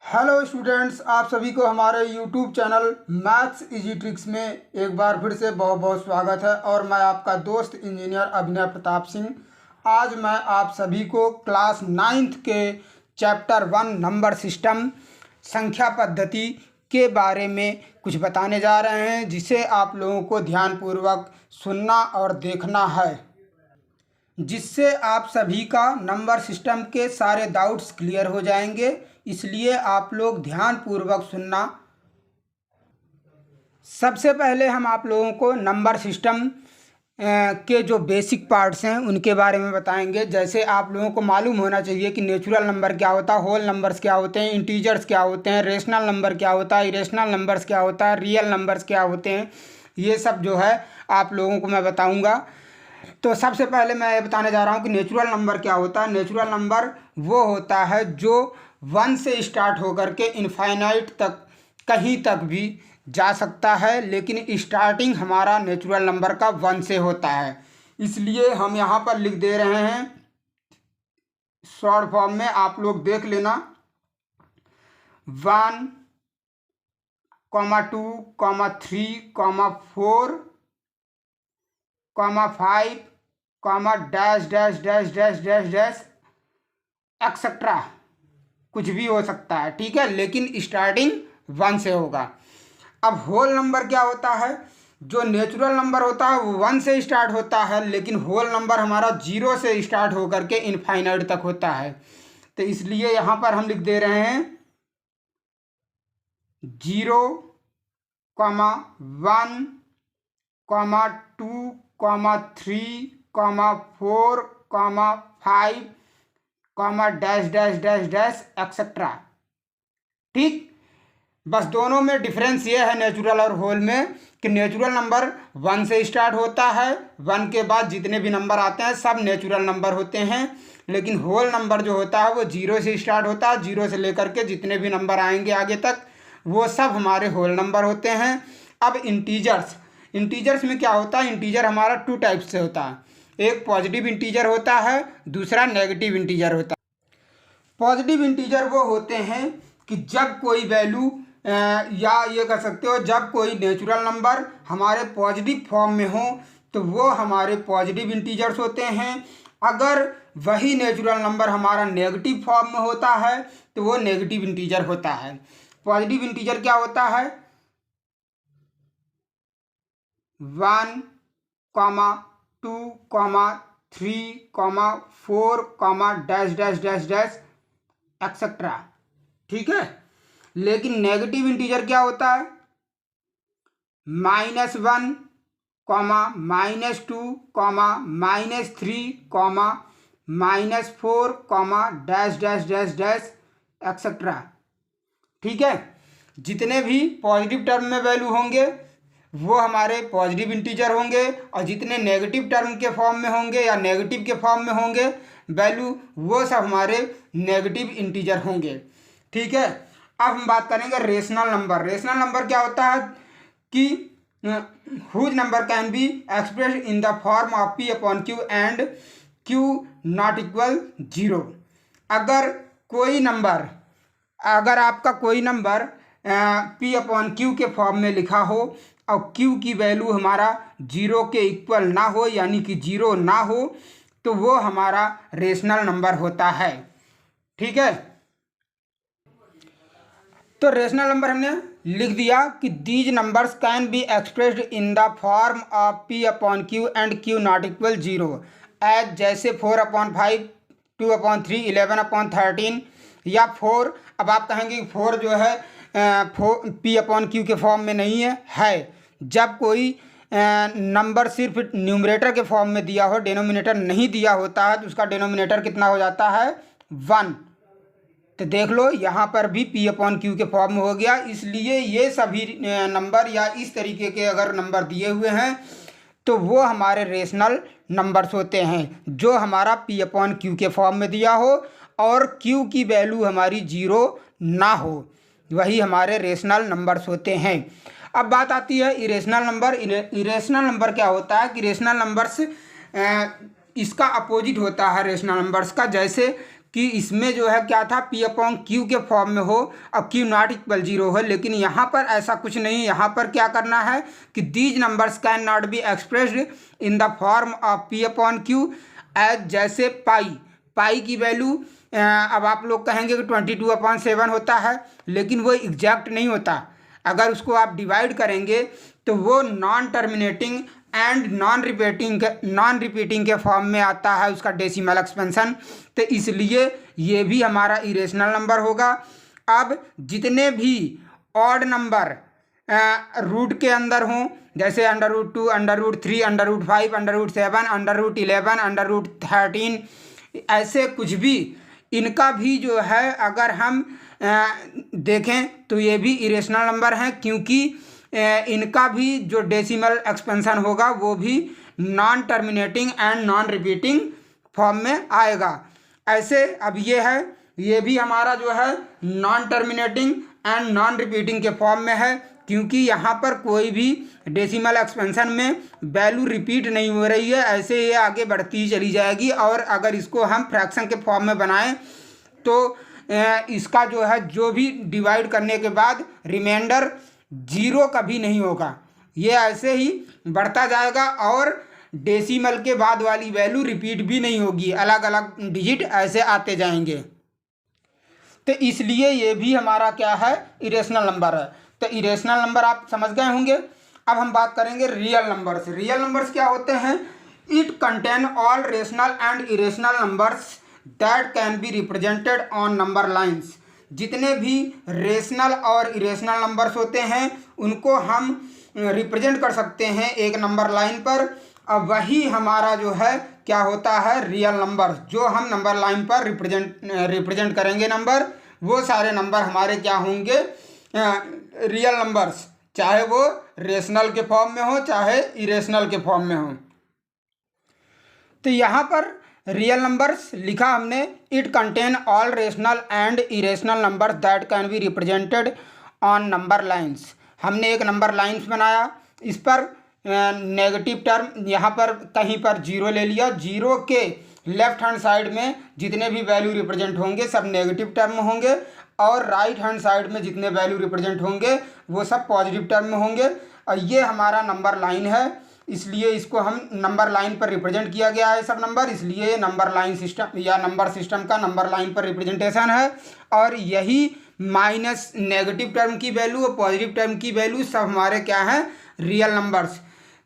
Hello students, आप सभी को हमारे YouTube channel maths easy tricks में एक बार फिर से बहुत बहुत स्वागत है। और मैं आपका दोस्त इंजीनियर अभिनय प्रताप सिंह। आज मैं आप सभी को क्लास 9th के चैप्टर 1 नंबर सिस्टम संख्या पद्धति के बारे में कुछ बताने जा रहे हैं, जिसे आप लोगों को ध्यानपूर्वक सुनना और देखना है, जिससे आप सभी का नंबर सिस्टम के सारे डाउट्स क्लियर हो जाएंगे। इसलिए आप लोग ध्यानपूर्वक सुनना। सबसे पहले हम आप लोगों को नंबर सिस्टम के जो बेसिक पार्ट्स हैं उनके बारे में बताएंगे। जैसे आप लोगों को मालूम होना चाहिए कि नेचुरल नंबर क्या होता है, होल नंबर्स क्या होते हैं, इंटीजर्स क्या होते हैं, रेशनल नंबर क्या होता है, इरेशनल नंबर्स क्या होता है, रियल नंबर्स क्या होते हैं। ये सब जो है आप लोगों को मैं बताऊंगा। तो सबसे पहले मैं ये बताने जा रहा हूँ कि नेचुरल नंबर क्या होता है। नेचुरल नंबर वो होता है जो 1 से स्टार्ट होकर के इनफाइनाइट तक कहीं तक भी जा सकता है, लेकिन स्टार्टिंग हमारा नेचुरल नंबर का 1 से होता है। इसलिए हम यहाँ पर लिख दे रहे हैं शॉर्ट फॉर्म में, आप लोग देख लेना। 1, 2, 3, 4, 5, dash dash dash dash dash dash etcetera, कुछ भी हो सकता है, ठीक है, लेकिन स्टार्टिंग 1 से होगा। अब होल नंबर क्या होता है? जो नेचुरल नंबर होता है वो 1 से स्टार्ट होता है, लेकिन होल नंबर हमारा 0 से स्टार्ट होकर के इनफाइनाइट तक होता है। तो इसलिए यहाँ पर हम लिख दे रहे हैं 0, 1, 2, 3, 4, 5, dash dash dash dash etcetera. ठीक, बस दोनों में डिफरेंस ये है नेचुरल और होल में कि नेचुरल नंबर 1 से स्टार्ट होता है, 1 के बाद जितने भी नंबर आते हैं सब नेचुरल नंबर होते हैं, लेकिन होल नंबर जो होता है वो 0 से स्टार्ट होता है। 0 से लेकर के जितने भी नंबर आएंगे आगे तक वो सब हमारे होल नंबर होते हैं। अब इंटीजर्स में क्या होता है? इंटीजर हमारा 2 टाइप से होता है। एक पॉजिटिव इंटीजर होता है, दूसरा नेगेटिव इंटीजर होता है। पॉजिटिव इंटीजर वो होते हैं कि जब कोई वैल्यू या ये कह सकते हो जब कोई नेचुरल नंबर हमारे पॉजिटिव फॉर्म में हो तो वो हमारे पॉजिटिव इंटीजर्स होते हैं। अगर वही नेचुरल नंबर हमारा नेगेटिव फॉर्म में होता है तो वो नेगेटिव इंटीजर होता है। पॉजिटिव इंटीजर क्या होता है? 1, 2, 3, 4, dash dash dash dash etcetera, ठीक है। लेकिन नेगेटिव इंटीजर क्या होता है? -1, -2, -3, -4, dash dash dash dash etcetera, ठीक है। जितने भी पॉजिटिव टर्म में वैल्यू होंगे वो हमारे पॉजिटिव इंटीजर होंगे, और जितने नेगेटिव टर्म के फॉर्म में होंगे या नेगेटिव के फॉर्म में होंगे वैल्यू वो सब हमारे नेगेटिव इंटीजर होंगे, ठीक है। अब हम बात करेंगे रेशनल नंबर। रेशनल नंबर क्या होता है कि whose number can be expressed in the form of P/Q and Q not equal 0। अगर आपका कोई नंबर P/Q के फॉर्म में लिखा हो और Q की वैल्यू हमारा 0 के इक्वल ना हो, यानी कि 0 ना हो, तो वो हमारा रेशनल नंबर होता है, ठीक है। तो रेशनल नंबर हमने लिख दिया कि these numbers can be expressed in the form of P/Q and Q not equal 0 as, जैसे 4/5, 2/3, 11/13 या 4। अब आप कहेंगे 4 जो है P/Q के फॉर्म में नहीं है। जब कोई नंबर सिर्फ न्यूमरेटर के फॉर्म में दिया हो, डिनोमिनेटर नहीं दिया होता है, तो उसका डिनोमिनेटर कितना हो जाता है? 1। तो देख लो यहाँ पर भी P/Q के फॉर्म में हो गया। इसलिए ये सभी नंबर या इस तरीके के अगर नंबर दिए हुए हैं तो वो हमारे रेशनल नंबर्स होते हैं, जो हमारा P/Q के फॉर्म में दिया हो और Q की वैल्यू हमारी 0 ना हो, वही हमारे रेशनल नंबर्स होते हैं। अब बात आती है इरेशनल नंबर। इरेशनल नंबर क्या होता है कि रेशनल नंबर्स इसका अपोजिट होता है रेशनल नंबर्स का। जैसे कि इसमें जो है क्या था, P अपॉन क्यू के फॉर्म में हो और क्यू नॉट इक्वल 0 हो, लेकिन यहाँ पर ऐसा कुछ नहीं। यहाँ पर क्या करना है कि these numbers can not be expressed in the form of P upon Q as, जैसे पाई की वैल्यू अब आप लोग कहेंगे कि 22/7 होता है, लेकिन वो एग्जैक्ट नहीं होता। अगर उसको आप डिवाइड करेंगे तो वो non terminating and non repeating के फॉर्म में आता है उसका डेसिमल एक्सपेंशन, तो इसलिए ये भी हमारा इरेशनल नंबर होगा। अब जितने भी ऑड नंबर रूट के अंदर हों, जैसे √2, √3, √5, √7, √11, √13, ऐसे कुछ भी, इनका भी जो है अगर हम देखें तो ये भी इरेशनल नंबर हैं, क्योंकि इनका भी जो डेसिमल एक्सपेंशन होगा वो भी non terminating and non repeating form में आएगा। ऐसे अब ये है, ये भी हमारा जो है non terminating and non repeating के फॉर्म में है, क्योंकि यहाँ पर कोई भी डेसिमल एक्सपेंशन में वैल्यू रिपीट नहीं हो रही है, ऐसे ये आगे बढ़ती ही चली जाएगी। और अगर इसको हम फ्रैक्शन के फॉर्म में बनाएं तो इसका जो है जो भी डिवाइड करने के बाद रिमाइंडर 0 कभी नहीं होगा, ये ऐसे ही बढ़ता जाएगा और डेसिमल के बाद वाली वैल्यू रिपीट भी नहीं होगी, अलग अलग डिजिट ऐसे आते जाएंगे। तो इसलिए ये भी हमारा क्या है, इरेशनल नंबर है। तो इरेशनल नंबर आप समझ गए होंगे। अब हम बात करेंगे रियल नंबर्स। रियल नंबर्स क्या होते हैं? It contain all rational and irrational numbers that can be represented on number lines. जितने भी रेशनल और इरेशनल नंबर्स होते हैं उनको हम रिप्रेजेंट कर सकते हैं एक नंबर लाइन पर। अब वही हमारा जो है क्या होता है, रियल नंबर, जो हम नंबर लाइन पर रिप्रेजेंट करेंगे नंबर, वो सारे नंबर हमारे क्या होंगे, रियल नंबर्स, चाहे वो रेशनल के फॉर्म में हो चाहे इरेशनल के फॉर्म में हो। तो यहाँ पर रियल नंबर्स लिखा हमने, it contain all rational and irrational numbers that can be represented on number lines. हमने एक नंबर लाइन्स बनाया, इस पर नेगेटिव टर्म यहाँ पर कहीं पर 0 ले लिया, 0 के लेफ्ट हैंड साइड में जितने भी वैल्यू रिप्रेजेंट होंगे सब नेगेटिव टर्म होंगे, और राइट हैंड साइड में जितने वैल्यू रिप्रेजेंट होंगे वो सब पॉजिटिव टर्म में होंगे। और ये हमारा नंबर लाइन है, इसलिए इसको हम नंबर लाइन पर रिप्रेजेंट किया गया है सब नंबर, इसलिए नंबर लाइन सिस्टम या नंबर सिस्टम का नंबर लाइन पर रिप्रेजेंटेशन है। और यही माइनस नेगेटिव टर्म की वैल्यू और पॉजिटिव टर्म की वैल्यू सब हमारे क्या हैं, रियल नंबर्स।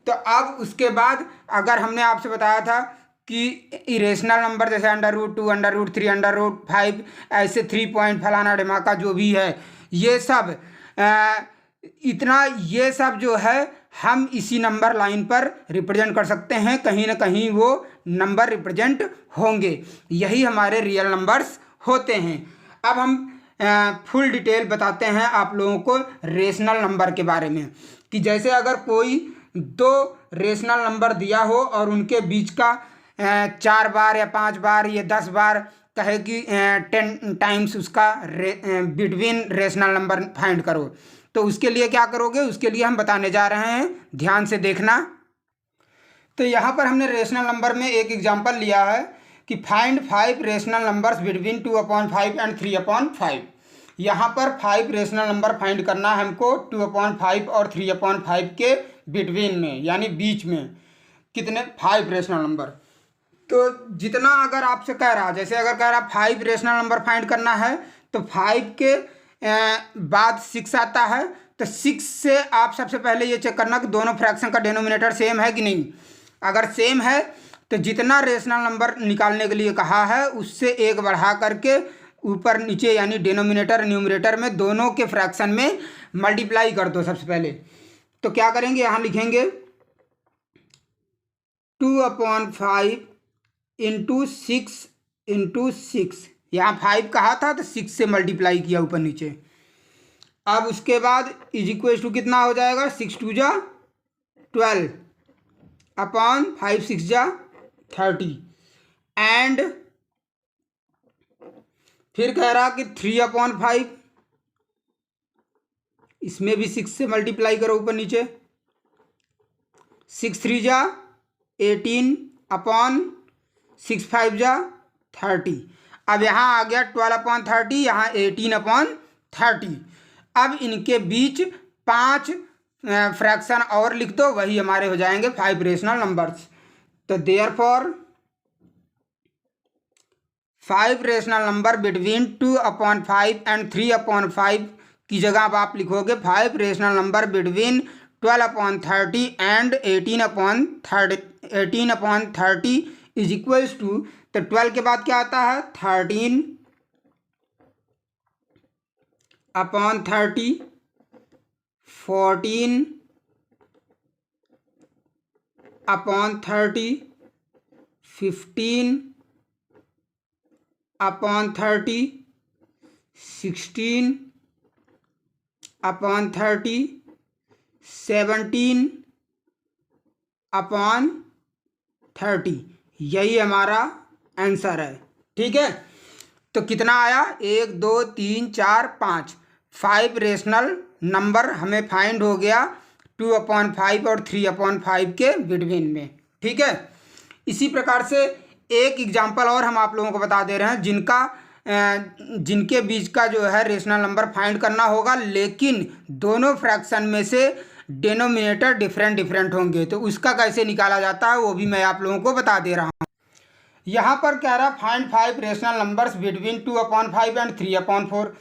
तो अब उसके बाद अगर हमने आपसे बताया था कि इरेशनल नंबर जैसे √2, √3, √5, ऐसे 3 पॉइंट फलाना ढमाका जो भी है, ये सब इतना, ये सब जो है हम इसी नंबर लाइन पर रिप्रेजेंट कर सकते हैं, कहीं ना कहीं वो नंबर रिप्रेजेंट होंगे, यही हमारे रियल नंबर्स होते हैं। अब हम फुल डिटेल बताते हैं आप लोगों को रेशनल नंबर के बारे में, कि जैसे अगर कोई 2 रेशनल नंबर दिया हो और उनके बीच का 4 बार या 5 बार या 10 बार कहे कि 10 टाइम्स उसका बिटवीन रेशनल नंबर फाइंड करो, तो उसके लिए क्या करोगे, उसके लिए हम बताने जा रहे हैं, ध्यान से देखना। तो यहाँ पर हमने रेशनल नंबर में एक एग्जांपल लिया है कि find 5 rational numbers between 2/5 and 3/5। यहाँ पर 5 रेशनल नंबर फाइंड करना है हमको 2/5 और 3/5 के बिटवीन में, यानी बीच में कितने 5 रेशनल नंबर। तो जितना अगर आपसे कह रहा, जैसे अगर कह रहा 5 रेशनल नंबर फाइंड करना है तो 5 के बाद 6 आता है, तो 6 से आप सबसे पहले ये चेक करना कि दोनों फ्रैक्शन का डिनोमिनेटर सेम है कि नहीं। अगर सेम है तो जितना रेशनल नंबर निकालने के लिए कहा है उससे 1 बढ़ा करके ऊपर नीचे यानी डिनोमिनेटर न्यूमरेटर में दोनों के फ्रैक्शन में मल्टीप्लाई कर दो सबसे पहले। तो क्या करेंगे, यहाँ लिखेंगे 2/5 × 6 × 6, यहाँ 5 कहा था तो 6 से मल्टीप्लाई किया ऊपर नीचे। अब उसके बाद = कितना हो जाएगा, 6 2 जा 12 अपॉन 5 6 जा 30, एंड फिर कह रहा कि 3/5, इसमें भी 6 से मल्टीप्लाई करो ऊपर नीचे, 6 3 जा 18 अपॉन 6 5 जा 30। अब यहाँ आ गया 12/30, यहाँ 18/30। अब इनके बीच 5 फ्रैक्शन और लिख दो, वही हमारे हो जाएंगे 5 रेशनल नंबर्स। तो therefore 5 rational number between 2/5 and 3/5 की जगह अब आप लिखोगे 5 rational number between 12/30 and 18/30 is equals to, तो 12 के बाद क्या आता है 13/30, 14/30, 15/30, 16/30, 17/30, यही हमारा आंसर है। ठीक है, तो कितना आया 1 2 3 4 5, 5 रेशनल नंबर हमें फाइंड हो गया 2/5 और 3/5 के बिटवीन में। ठीक है, इसी प्रकार से एक एग्जाम्पल और हम आप लोगों को बता दे रहे हैं जिनके बीच का जो है रेशनल नंबर फाइंड करना होगा, लेकिन दोनों फ्रैक्शन में से डिनोमिनेटर डिफरेंट होंगे। तो उसका कैसे निकाला जाता है वो भी मैं आप लोगों को बता दे रहा हूँ। यहाँ पर कह रहा find 5 rational numbers between 2/5 and 3/4।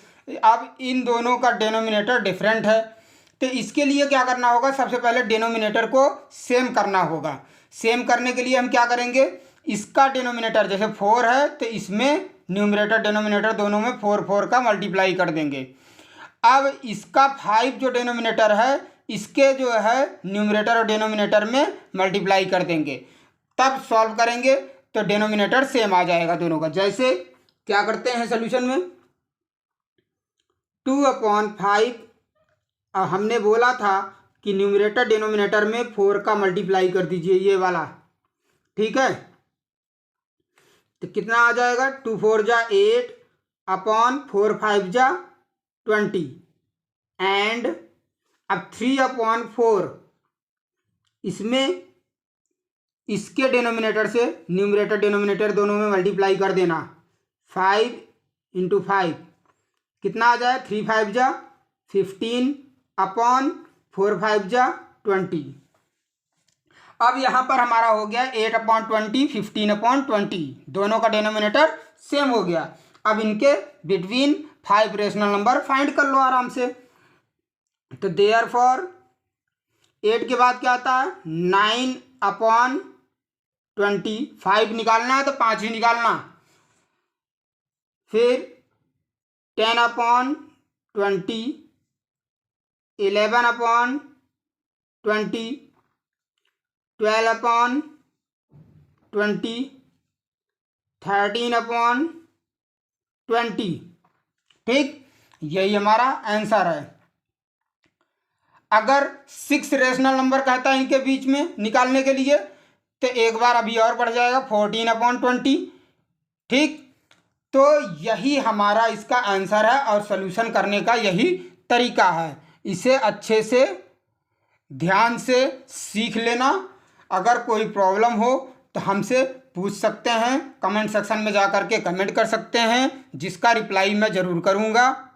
अब इन दोनों का डिनोमिनेटर डिफरेंट है, तो इसके लिए क्या करना होगा, सबसे पहले डिनोमिनेटर को सेम करना होगा। सेम करने के लिए हम क्या करेंगे, इसका डिनोमिनेटर जैसे 4 है तो इसमें न्यूमरेटर डिनोमिनेटर दोनों में 4 का मल्टीप्लाई कर देंगे। अब इसका 5 जो डिनोमिनेटर है इसके जो है न्यूमरेटर और डिनोमिनेटर में मल्टीप्लाई कर देंगे, तब सॉल्व करेंगे तो डिनोमिनेटर सेम आ जाएगा दोनों का। जैसे क्या करते हैं सोल्यूशन में 2/5, हमने बोला था कि न्यूमरेटर डिनोमिनेटर में 4 का मल्टीप्लाई कर दीजिए, ये वाला। ठीक है, तो कितना आ जाएगा 2 4 जा 8 अपॉन 4 5 जा 20 एंड अब 3/4 इसमें इसके डिनोमिनेटर से न्यूमरेटर डिनोमिनेटर दोनों में मल्टीप्लाई कर देना। 5 × 5 कितना आ जाए 3 5 जा 15 अपॉन 4 5 जा 20। अब यहाँ पर हमारा हो गया 8/20, 15/20, दोनों का डिनोमिनेटर सेम हो गया। अब इनके बिटवीन 5 रेशनल नंबर फाइंड कर लो आराम से। तो देयरफॉर 8 के बाद क्या आता है 9/20, 5 निकालना है तो 5 ही निकालना। फिर 10/20, 11/20, 12/20, 13/20। ठीक, यही हमारा आंसर है। अगर 6 रेशनल नंबर कहता है इनके बीच में निकालने के लिए तो एक बार अभी और बढ़ जाएगा 14/20। ठीक, तो यही हमारा इसका आंसर है और सॉल्यूशन करने का यही तरीका है। इसे अच्छे से ध्यान से सीख लेना। अगर कोई प्रॉब्लम हो तो हमसे पूछ सकते हैं, कमेंट सेक्शन में जा कर के कमेंट कर सकते हैं, जिसका रिप्लाई मैं ज़रूर करूँगा।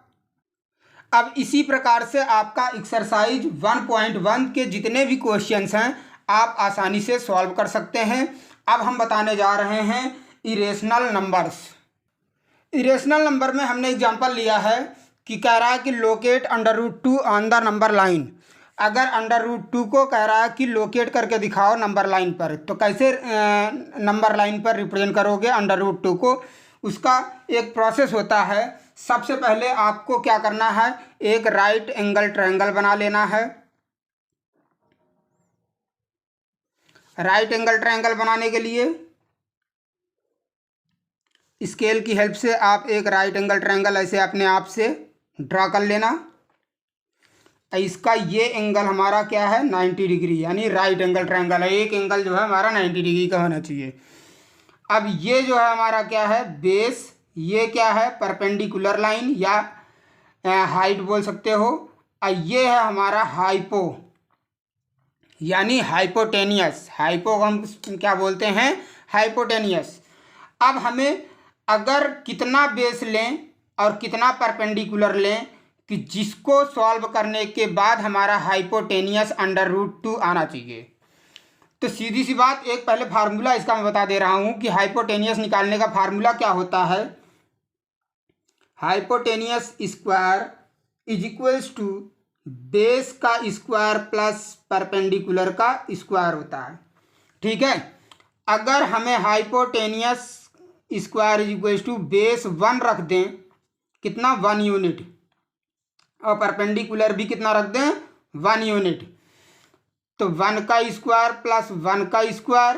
अब इसी प्रकार से आपका एक्सरसाइज 1.1 के जितने भी क्वेश्चंस हैं आप आसानी से सॉल्व कर सकते हैं। अब हम बताने जा रहे हैं इरेशनल नंबर्स। इरेशनल नंबर में हमने एग्जांपल लिया है कि कह रहा है कि locate √2 on the number line. अगर √2 को कह रहा है कि लोकेट करके दिखाओ नंबर लाइन पर, तो कैसे नंबर लाइन पर रिप्रेजेंट करोगे √2 को, उसका एक प्रोसेस होता है। सबसे पहले आपको क्या करना है, एक राइट एंगल ट्रायंगल बना लेना है। राइट एंगल ट्रायंगल बनाने के लिए स्केल की हेल्प से आप एक राइट एंगल ट्रायंगल ऐसे अपने आप से ड्रा कर लेना। इसका ये एंगल हमारा क्या है 90 डिग्री, यानी राइट एंगल ट्रायंगल है। एक एंगल जो है हमारा 90 डिग्री का होना चाहिए। अब ये जो है हमारा क्या है बेस, ये क्या है परपेंडिकुलर लाइन या हाइट बोल सकते हो। और ये है हमारा हाइपो यानी हाइपोटेनियस। हाइपो हम क्या बोलते हैं हाइपोटेनियस। अब हमें अगर कितना बेस लें और कितना परपेंडिकुलर लें कि जिसको सॉल्व करने के बाद हमारा हाइपोटेनियस √2 आना चाहिए। तो सीधी सी बात, एक पहले फार्मूला इसका मैं बता दे रहा हूं कि हाइपोटेनियस निकालने का फार्मूला क्या होता है। Hypotenuse square is equals to base का स्क्वायर प्लस परपेंडिकुलर का स्क्वायर होता है। ठीक है, अगर हमें hypotenuse square is equals to base 1 रख दें, कितना 1 यूनिट, और परपेंडिकुलर भी कितना रख दें 1 यूनिट, तो 1 का स्क्वायर प्लस 1 का स्क्वायर,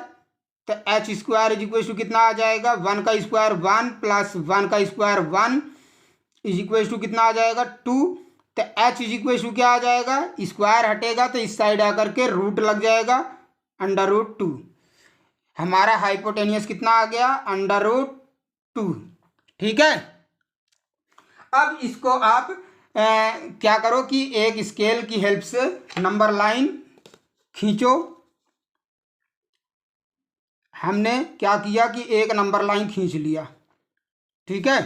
तो H square is equal to कितना आ जाएगा 1 का स्क्वायर 1 प्लस 1 का स्क्वायर 1 इज इक्वल टू कितना आ जाएगा 2। तो एच इज इक्वल टू क्या आ जाएगा, स्क्वायर हटेगा तो इस साइड आकर के रूट लग जाएगा √2। हमारा हाइपोटेनियस कितना आ गया √2। ठीक है, अब इसको आप क्या करो कि एक स्केल की हेल्प से नंबर लाइन खींचो। हमने क्या किया कि एक नंबर लाइन खींच लिया। ठीक है,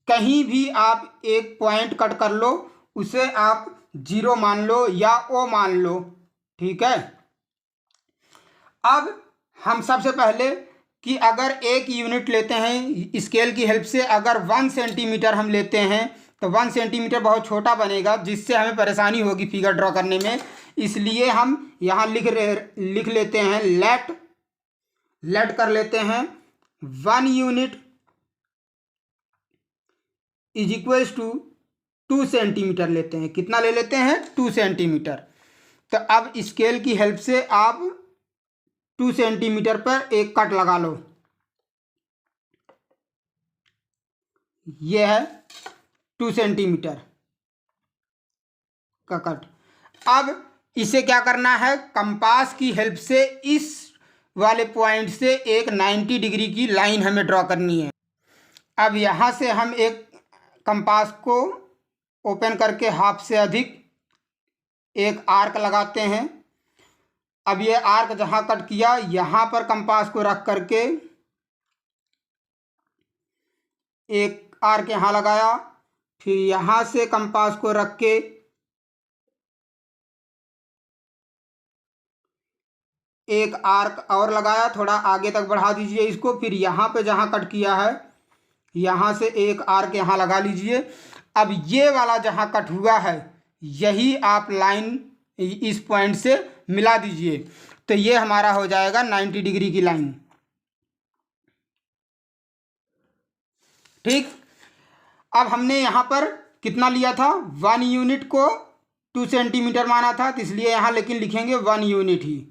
कहीं भी आप एक पॉइंट कट कर लो, उसे आप 0 मान लो या O मान लो। ठीक है, अब हम सबसे पहले कि अगर एक यूनिट लेते हैं स्केल की हेल्प से, अगर 1 सेंटीमीटर हम लेते हैं तो 1 सेंटीमीटर बहुत छोटा बनेगा, जिससे हमें परेशानी होगी फिगर ड्रॉ करने में। इसलिए हम यहाँ लिख लेते हैं लेट कर लेते हैं 1 unit is equals to 2 centimetre लेते हैं। कितना ले लेते हैं 2 सेंटीमीटर। तो अब स्केल की हेल्प से आप 2 सेंटीमीटर पर एक कट लगा लो। यह है 2 सेंटीमीटर का कट। अब इसे क्या करना है, कंपास की हेल्प से इस वाले पॉइंट से एक 90 डिग्री की लाइन हमें ड्रॉ करनी है। अब यहाँ से हम एक कंपास को ओपन करके हाफ से अधिक एक आर्क लगाते हैं। अब ये आर्क जहाँ कट किया, यहाँ पर कंपास को रख करके एक आर्क यहाँ लगाया, फिर यहाँ से कंपास को रख के एक आर्क और लगाया, थोड़ा आगे तक बढ़ा दीजिए इसको। फिर यहाँ पे जहाँ कट किया है, यहाँ से एक आर्क यहाँ लगा लीजिए। अब ये वाला जहाँ कट हुआ है, यही आप लाइन इस पॉइंट से मिला दीजिए, तो ये हमारा हो जाएगा 90 डिग्री की लाइन। ठीक, अब हमने यहाँ पर कितना लिया था, 1 यूनिट को 2 सेंटीमीटर माना था, तो इसलिए यहाँ लेकिन लिखेंगे 1 यूनिट ही।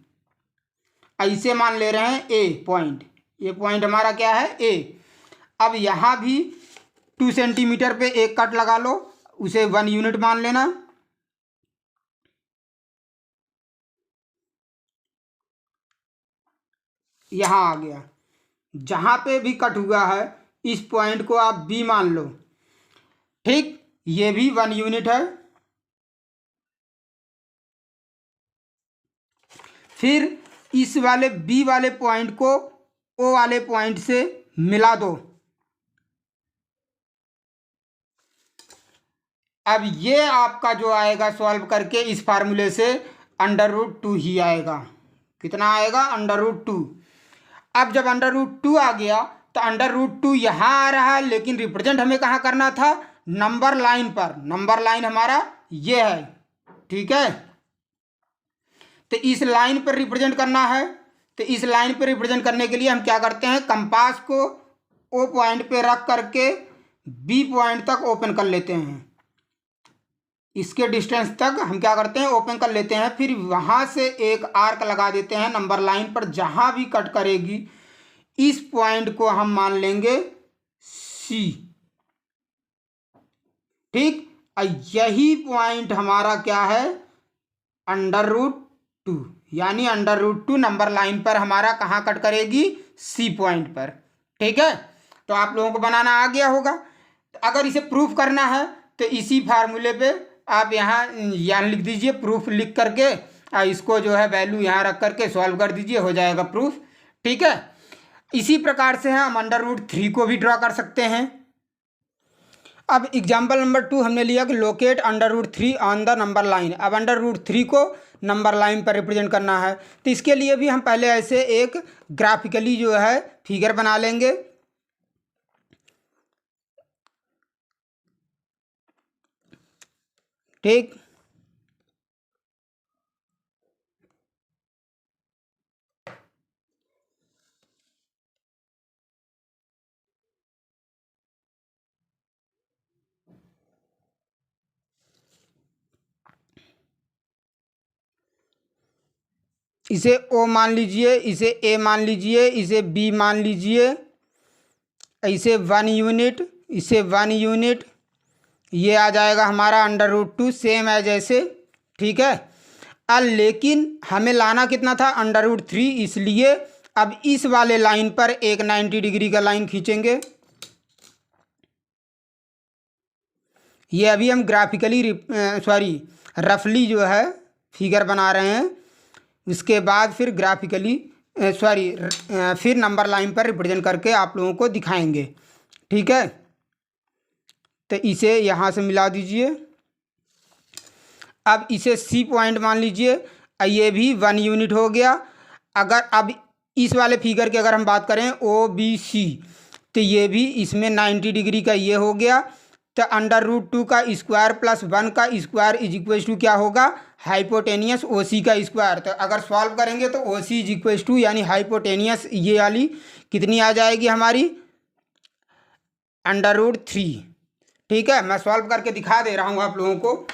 ऐसे मान ले रहे हैं ए पॉइंट, ये पॉइंट हमारा क्या है ए। अब यहाँ भी 2 सेंटीमीटर पे एक कट लगा लो, उसे 1 यूनिट मान लेना। यहाँ आ गया, जहाँ पे भी कट हुआ है इस पॉइंट को आप बी मान लो। ठीक, ये भी 1 यूनिट है। फिर इस वाले बी वाले पॉइंट को ओ वाले पॉइंट से मिला दो। अब ये आपका जो आएगा सॉल्व करके इस फार्मूले से √2 ही आएगा। कितना आएगा √2। अब जब √2 आ गया तो √2 यहाँ आ रहा है, लेकिन रिप्रेजेंट हमें कहाँ करना था, नंबर लाइन पर। नंबर लाइन हमारा ये है। ठीक है, तो इस लाइन पर रिप्रेजेंट करना है। तो इस लाइन पर रिप्रेजेंट करने के लिए हम क्या करते हैं, कंपास को ओ पॉइंट पे रख करके बी पॉइंट तक ओपन कर लेते हैं। इसके डिस्टेंस तक हम क्या करते हैं, ओपन कर लेते हैं। फिर वहाँ से एक आर्क लगा देते हैं नंबर लाइन पर, जहाँ भी कट करेगी इस पॉइंट को हम मान लेंगे सी। ठीक, यही पॉइंट हमारा क्या है √2, यानी √2 नंबर लाइन पर हमारा कहाँ कट करेगी, सी पॉइंट पर। ठीक है, तो आप लोगों को बनाना आ गया होगा। अगर इसे प्रूफ करना है तो इसी फार्मूले पे आप यहाँ लिख दीजिए, प्रूफ लिख करके इसको जो है वैल्यू यहाँ रख करके सॉल्व कर दीजिए, हो जाएगा प्रूफ। ठीक है, इसी प्रकार से हम √3 को भी ड्रॉ कर सकते हैं। अब एग्जाम्पल नंबर 2 हमने लिया कि locate √3 on the number line. अब √3 को नंबर लाइन पर रिप्रेजेंट करना है, तो इसके लिए भी हम पहले ऐसे एक ग्राफिकली जो है फिगर बना लेंगे। ठीक, इसे O मान लीजिए, इसे A मान लीजिए, इसे B मान लीजिए, इसे 1 यूनिट, इसे 1 यूनिट, ये आ जाएगा हमारा √2 सेम है जैसे। ठीक है, अब लेकिन हमें लाना कितना था √3, इसलिए अब इस वाले लाइन पर एक 90 डिग्री का लाइन खींचेंगे। ये अभी हम ग्राफिकली रफली जो है फिगर बना रहे हैं, उसके बाद फिर ग्राफिकली फिर नंबर लाइन पर रिप्रेजेंट करके आप लोगों को दिखाएंगे। ठीक है, तो इसे यहाँ से मिला दीजिए। अब इसे C पॉइंट मान लीजिए, ये भी 1 यूनिट हो गया। अगर अब इस वाले फिगर की अगर हम बात करें OBC, तो ये भी इसमें 90 डिग्री का ये हो गया। तो √2 का स्क्वायर प्लस 1 का स्क्वायर इज इक्वल टू क्या होगा, हाइपोटेनियस OC का स्क्वायर। तो अगर सॉल्व करेंगे तो OC इज इक्वल टू यानी हाइपोटेनियस ये वाली कितनी आ जाएगी हमारी √3। ठीक है, मैं सॉल्व करके दिखा दे रहा हूँ आप लोगों को।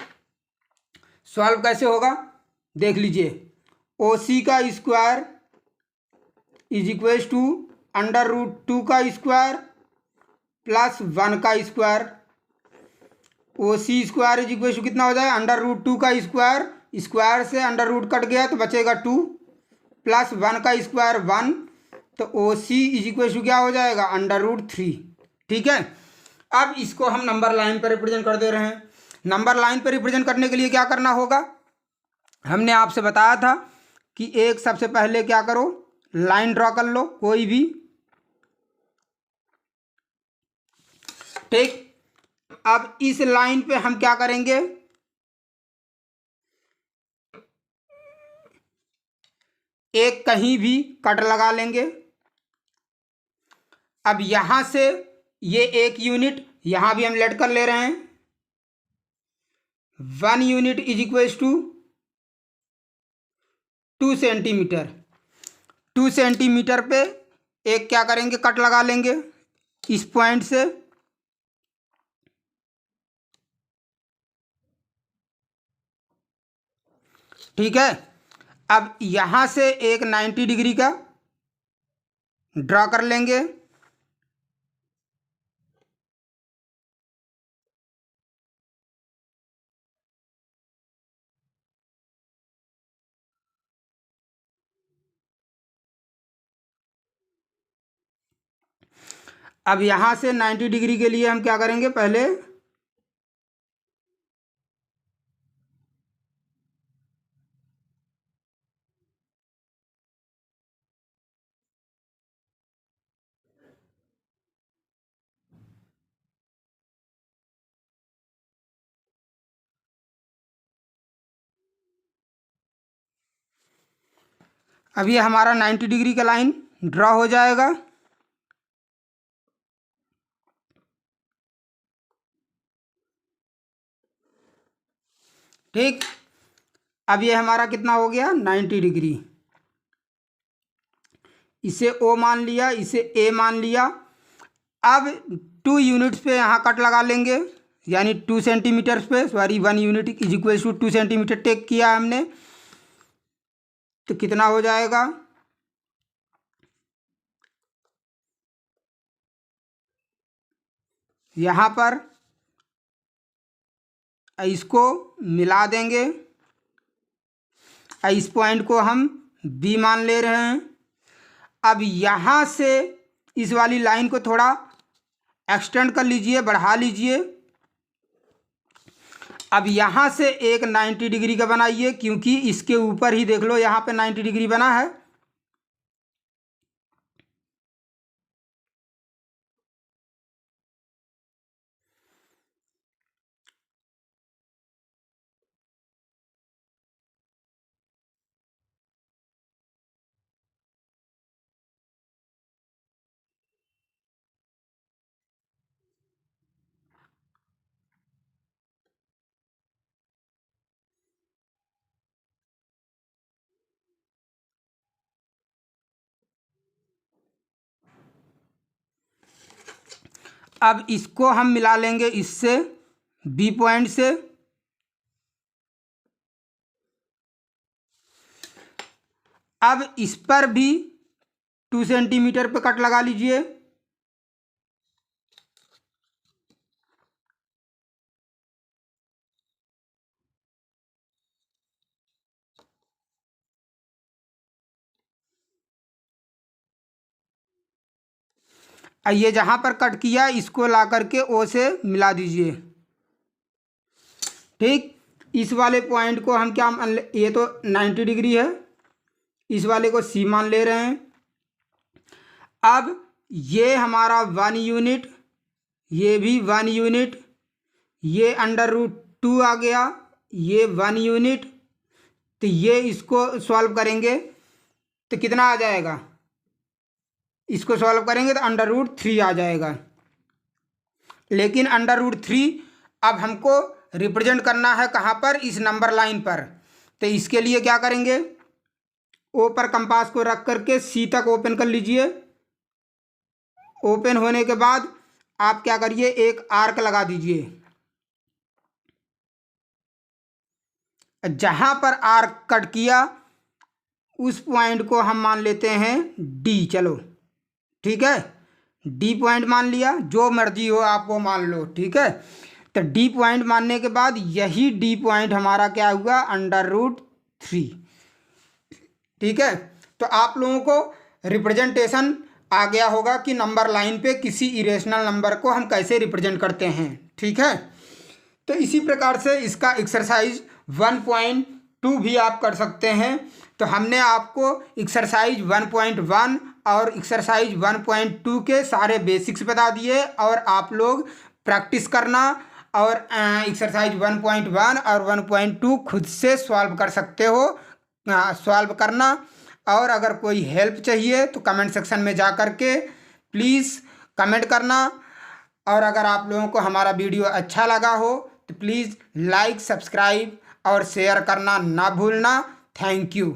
सॉल्व कैसे होगा देख लीजिए। OC का स्क्वायर इज इक्वल टू √2 का स्क्वायर प्लस 1 का square. OC square is equal to कितना हो जाए, √2 का स्क्वायर, स्क्वायर से √ कट गया तो बचेगा 2, प्लस 1 का स्क्वायर 1, तो OC इज इक्वल टू क्या हो जाएगा √3। ठीक है, अब इसको हम नंबर लाइन पर रिप्रेजेंट कर दे रहे हैं। नंबर लाइन पर रिप्रेजेंट करने के लिए क्या करना होगा, हमने आपसे बताया था कि एक सबसे पहले क्या करो, लाइन ड्रॉ कर लो कोई भी। ठीक, अब इस लाइन पे हम क्या करेंगे, एक कहीं भी कट लगा लेंगे। अब यहां से ये 1 यूनिट यहां भी हम लेट कर ले रहे हैं। 1 unit is equal to 2 centimetre. 2 centimetre पे एक क्या करेंगे, कट लगा लेंगे इस पॉइंट से। ठीक है, अब यहां से एक 90 डिग्री का ड्रॉ कर लेंगे। अब यहां से 90 डिग्री के लिए हम क्या करेंगे, पहले अब ये हमारा 90 डिग्री का लाइन ड्रॉ हो जाएगा। ठीक, अब ये हमारा कितना हो गया 90 डिग्री। इसे O मान लिया, इसे A मान लिया। अब 2 यूनिट्स पे यहाँ कट लगा लेंगे, यानी 2 सेंटीमीटर पे 1 unit is equal to 2 centimetre take किया हमने, तो कितना हो जाएगा, यहाँ पर इसको मिला देंगे। इस पॉइंट को हम B मान ले रहे हैं। अब यहाँ से इस वाली लाइन को थोड़ा एक्सटेंड कर लीजिए, बढ़ा लीजिए। अब यहाँ से एक 90 डिग्री का बनाइए, क्योंकि इसके ऊपर ही देख लो यहाँ पे 90 डिग्री बना है। अब इसको हम मिला लेंगे इससे बी पॉइंट से। अब इस पर भी 2 सेंटीमीटर पे कट लगा लीजिए। ये जहाँ पर कट किया इसको ला करके ओ से मिला दीजिए। ठीक, इस वाले पॉइंट को हम क्या मान ले, ये तो 90 डिग्री है, इस वाले को सी मान ले रहे हैं। अब ये हमारा 1 यूनिट, ये भी 1 यूनिट, ये √2 आ गया, ये 1 यूनिट। तो ये इसको सॉल्व करेंगे तो कितना आ जाएगा, इसको सॉल्व करेंगे तो √3 आ जाएगा। लेकिन √3 अब हमको रिप्रेजेंट करना है कहाँ पर, इस नंबर लाइन पर। तो इसके लिए क्या करेंगे, ओ पर कंपास को रख करके सी तक ओपन कर लीजिए। ओपन होने के बाद आप क्या करिए, एक आर्क लगा दीजिए। जहाँ पर आर्क कट किया उस पॉइंट को हम मान लेते हैं डी। चलो ठीक है, डी पॉइंट मान लिया, जो मर्जी हो आप वो मान लो। ठीक है, तो डी पॉइंट मानने के बाद यही डी पॉइंट हमारा क्या हुआ, √3। ठीक है, तो आप लोगों को रिप्रेजेंटेशन आ गया होगा कि नंबर लाइन पे किसी इरेशनल नंबर को हम कैसे रिप्रेजेंट करते हैं। ठीक है, तो इसी प्रकार से इसका एक्सरसाइज 1.2 भी आप कर सकते हैं। तो हमने आपको एक्सरसाइज 1.1 और एक्सरसाइज 1.2 के सारे बेसिक्स बता दिए, और आप लोग प्रैक्टिस करना और एक्सरसाइज 1.1 और 1.2 खुद से सॉल्व कर सकते हो, सॉल्व करना। और अगर कोई हेल्प चाहिए तो कमेंट सेक्शन में जा कर के प्लीज़ कमेंट करना। और अगर आप लोगों को हमारा वीडियो अच्छा लगा हो तो प्लीज़ लाइक, सब्सक्राइब और शेयर करना ना भूलना। Thank you.